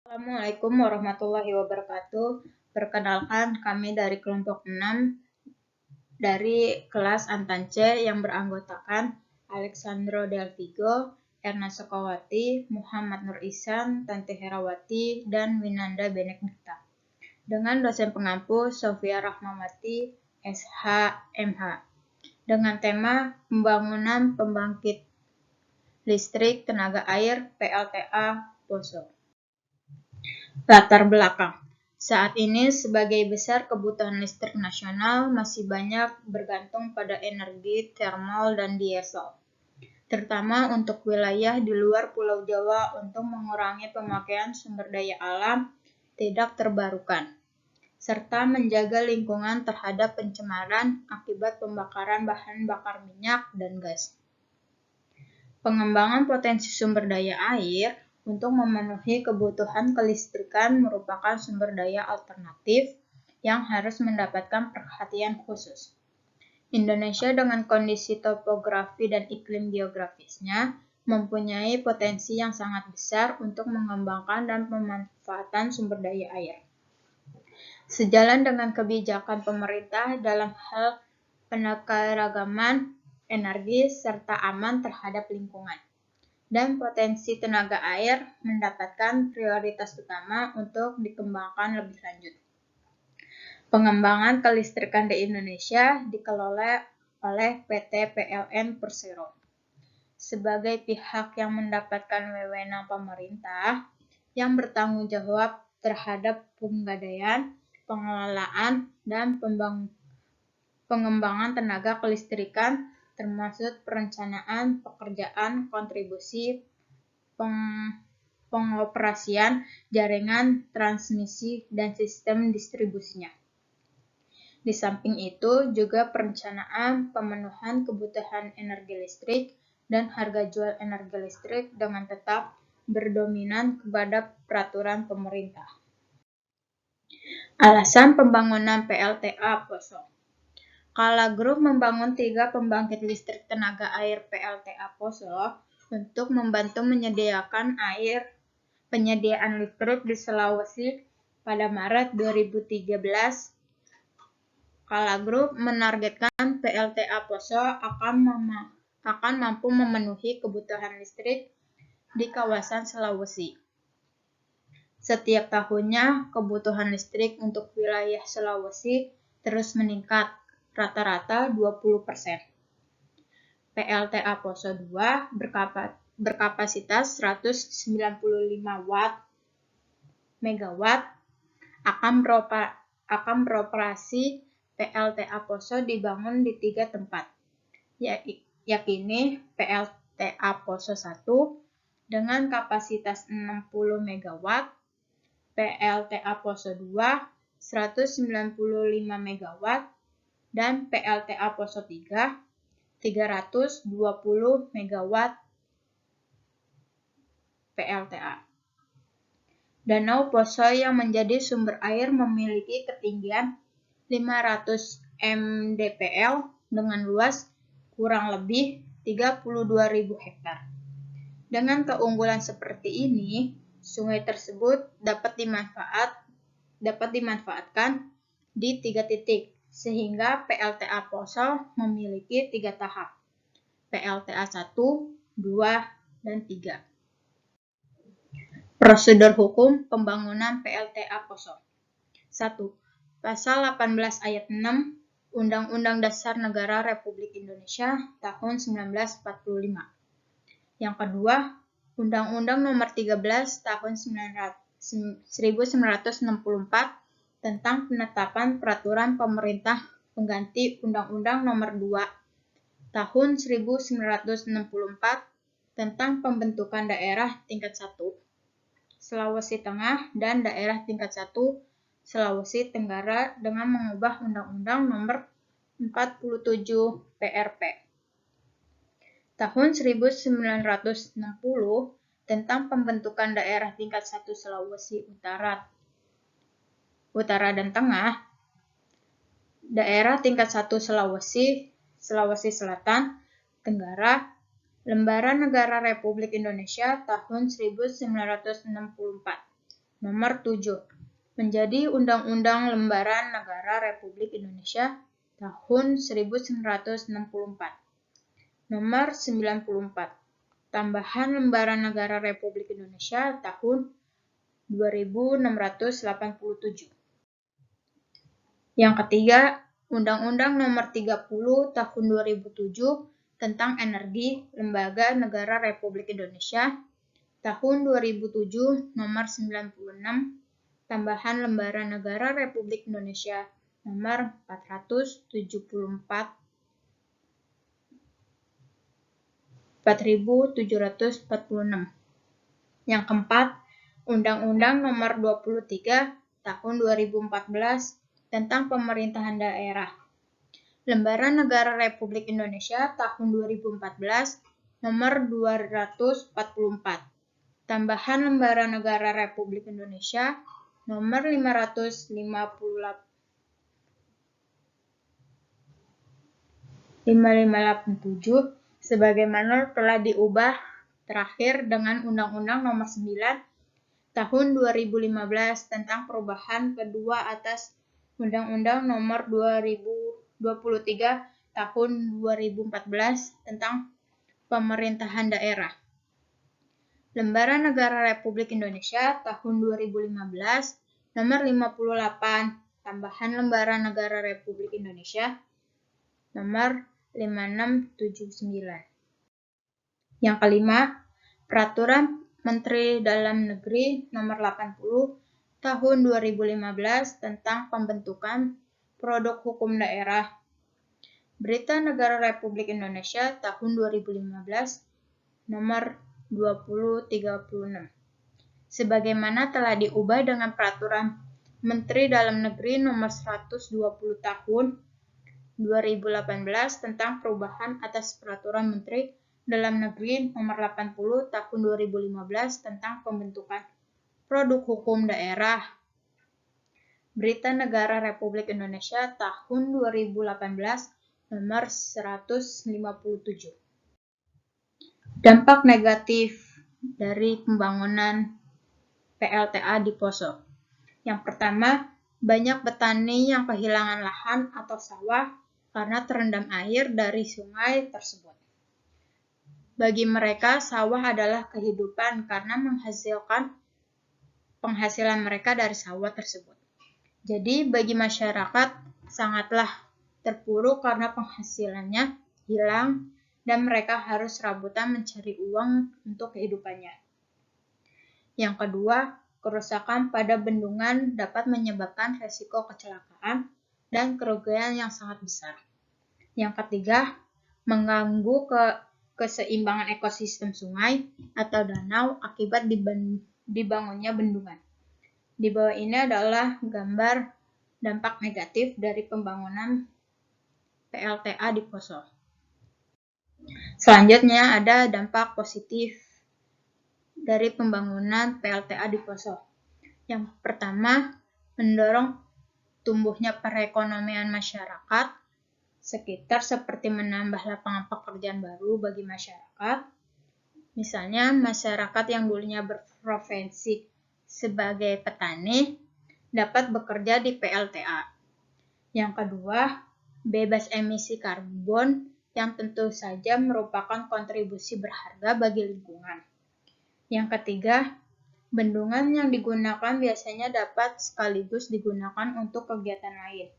Assalamualaikum warahmatullahi wabarakatuh. Perkenalkan, kami dari kelompok 6 dari kelas Antan C yang beranggotakan Alexandro Del Vigo, Erna Sokawati, Muhammad Nur Ihsan, Tanti Herawati, dan Winanda Benedikta. Dengan dosen pengampu Sofia Rahmawati, SH, MH. Dengan tema Pembangunan Pembangkit Listrik Tenaga Air PLTA Poso. Latar belakang. Saat ini sebagai besar kebutuhan listrik nasional masih banyak bergantung pada energi termal dan diesel, terutama untuk wilayah di luar Pulau Jawa untuk mengurangi pemakaian sumber daya alam tidak terbarukan, serta menjaga lingkungan terhadap pencemaran akibat pembakaran bahan bakar minyak dan gas. Pengembangan potensi sumber daya air untuk memenuhi kebutuhan kelistrikan merupakan sumber daya alternatif yang harus mendapatkan perhatian khusus. Indonesia dengan kondisi topografi dan iklim geografisnya mempunyai potensi yang sangat besar untuk mengembangkan dan pemanfaatan sumber daya air. Sejalan dengan kebijakan pemerintah dalam hal keanekaragaman energi serta aman terhadap lingkungan. Dan potensi tenaga air mendapatkan prioritas utama untuk dikembangkan lebih lanjut. Pengembangan kelistrikan di Indonesia dikelola oleh PT PLN Persero. Sebagai pihak yang mendapatkan wewenang pemerintah yang bertanggung jawab terhadap penggadaian, pengelolaan, dan pengembangan tenaga kelistrikan termasuk perencanaan, pekerjaan, kontribusi, pengoperasian, jaringan, transmisi, dan sistem distribusinya. Di samping itu, juga perencanaan pemenuhan kebutuhan energi listrik dan harga jual energi listrik dengan tetap berdominan kepada peraturan pemerintah. Alasan pembangunan PLTA Poso. Kala Group membangun 3 pembangkit listrik tenaga air PLTA Poso untuk membantu menyediakan penyediaan listrik di Sulawesi pada Maret 2013. Kala Group menargetkan PLTA Poso akan mampu memenuhi kebutuhan listrik di kawasan Sulawesi. Setiap tahunnya, kebutuhan listrik untuk wilayah Sulawesi terus meningkat, rata-rata 20%. PLTA Poso 2 berkapasitas 195 megawatt akan beroperasi. PLTA Poso dibangun di 3 tempat, yakni PLTA Poso 1 dengan kapasitas 60 megawatt, PLTA Poso 2 195 megawatt, dan PLTA Poso 3 320 megawatt PLTA. Danau Poso yang menjadi sumber air memiliki ketinggian 500 mdpl dengan luas kurang lebih 32.000 hektar. Dengan keunggulan seperti ini, sungai tersebut dapat dimanfaatkan di 3 titik, sehingga PLTA Poso memiliki 3 tahap, PLTA 1, 2, dan 3. Prosedur hukum pembangunan PLTA Poso. 1. Pasal 18 ayat 6 Undang-Undang Dasar Negara Republik Indonesia tahun 1945. Yang kedua, Undang-Undang Nomor 13 tahun 1964 tentang penetapan peraturan pemerintah pengganti Undang-Undang Nomor 2 tahun 1964 tentang pembentukan daerah tingkat 1 Sulawesi Tengah dan daerah tingkat 1 Sulawesi Tenggara dengan mengubah Undang-Undang Nomor 47 PRP tahun 1960 tentang pembentukan daerah tingkat 1 Sulawesi Utara dan Tengah, daerah tingkat 1 Sulawesi Selatan, Tenggara, Lembaran Negara Republik Indonesia tahun 1964 Nomor 7. Menjadi Undang-Undang Lembaran Negara Republik Indonesia tahun 1964. Nomor 94. Tambahan Lembaran Negara Republik Indonesia tahun 2687. Yang ketiga, Undang-Undang Nomor 30 Tahun 2007 tentang Energi Lembaga Negara Republik Indonesia tahun 2007 Nomor 96, Tambahan Lembaran Negara Republik Indonesia Nomor 474 4746. Yang keempat, Undang-Undang Nomor 23 Tahun 2014 tentang Pemerintahan Daerah. Lembaran Negara Republik Indonesia tahun 2014 Nomor 244. Tambahan Lembaran Negara Republik Indonesia Nomor 5587 sebagaimana telah diubah terakhir dengan Undang-Undang Nomor 9 Tahun 2015 tentang perubahan kedua atas Undang-Undang Nomor 23 Tahun 2014 tentang Pemerintahan Daerah. Lembaran Negara Republik Indonesia tahun 2015 Nomor 58 Tambahan Lembaran Negara Republik Indonesia Nomor 5679. Yang kelima, Peraturan Menteri Dalam Negeri Nomor 80 Tahun 2015 tentang pembentukan produk hukum daerah. Berita Negara Republik Indonesia tahun 2015 Nomor 2036. Sebagaimana telah diubah dengan Peraturan Menteri Dalam Negeri Nomor 120 Tahun 2018 tentang perubahan atas Peraturan Menteri Dalam Negeri Nomor 80 Tahun 2015 tentang pembentukan produk hukum daerah. Berita Negara Republik Indonesia tahun 2018 Nomor 157. Dampak negatif dari pembangunan PLTA di Poso. Yang pertama, banyak petani yang kehilangan lahan atau sawah karena terendam air dari sungai tersebut. Bagi mereka, sawah adalah kehidupan karena menghasilkan penghasilan mereka dari sawah tersebut. Jadi, bagi masyarakat sangatlah terpuruk karena penghasilannya hilang dan mereka harus serabutan mencari uang untuk kehidupannya. Yang kedua, kerusakan pada bendungan dapat menyebabkan resiko kecelakaan dan kerugian yang sangat besar. Yang ketiga, mengganggu keseimbangan ekosistem sungai atau danau akibat dibangunnya bendungan. Di bawah ini adalah gambar dampak negatif dari pembangunan PLTA di Poso. Selanjutnya ada dampak positif dari pembangunan PLTA di Poso. Yang pertama, mendorong tumbuhnya perekonomian masyarakat sekitar seperti menambah lapangan pekerjaan baru bagi masyarakat. Misalnya, masyarakat yang dulunya berprofesi sebagai petani dapat bekerja di PLTA. Yang kedua, bebas emisi karbon yang tentu saja merupakan kontribusi berharga bagi lingkungan. Yang ketiga, bendungan yang digunakan biasanya dapat sekaligus digunakan untuk kegiatan lain,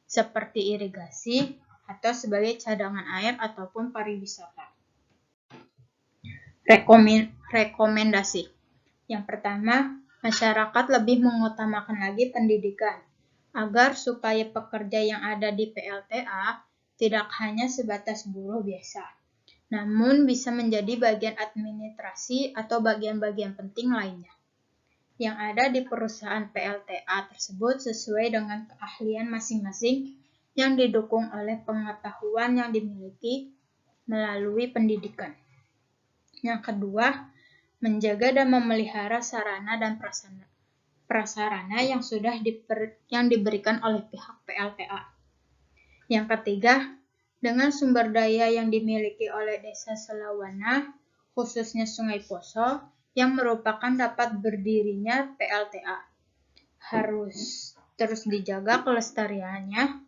seperti irigasi atau sebagai cadangan air ataupun pariwisata. Rekomendasi. Yang pertama, masyarakat lebih mengutamakan lagi pendidikan, agar supaya pekerja yang ada di PLTA tidak hanya sebatas buruh biasa, namun bisa menjadi bagian administrasi atau bagian-bagian penting lainnya yang ada di perusahaan PLTA tersebut sesuai dengan keahlian masing-masing yang didukung oleh pengetahuan yang dimiliki melalui pendidikan. Yang kedua, menjaga dan memelihara sarana dan prasarana yang sudah diberikan oleh pihak PLTA. Yang ketiga, dengan sumber daya yang dimiliki oleh Desa Selawana, khususnya Sungai Poso, yang merupakan dapat berdirinya PLTA. Harus terus dijaga kelestariannya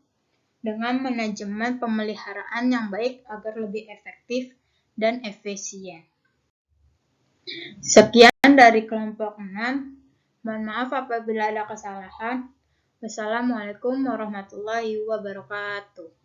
dengan manajemen pemeliharaan yang baik agar lebih efektif dan efisien. Sekian dari kelompok 6. Mohon maaf apabila ada kesalahan. Wassalamualaikum warahmatullahi wabarakatuh.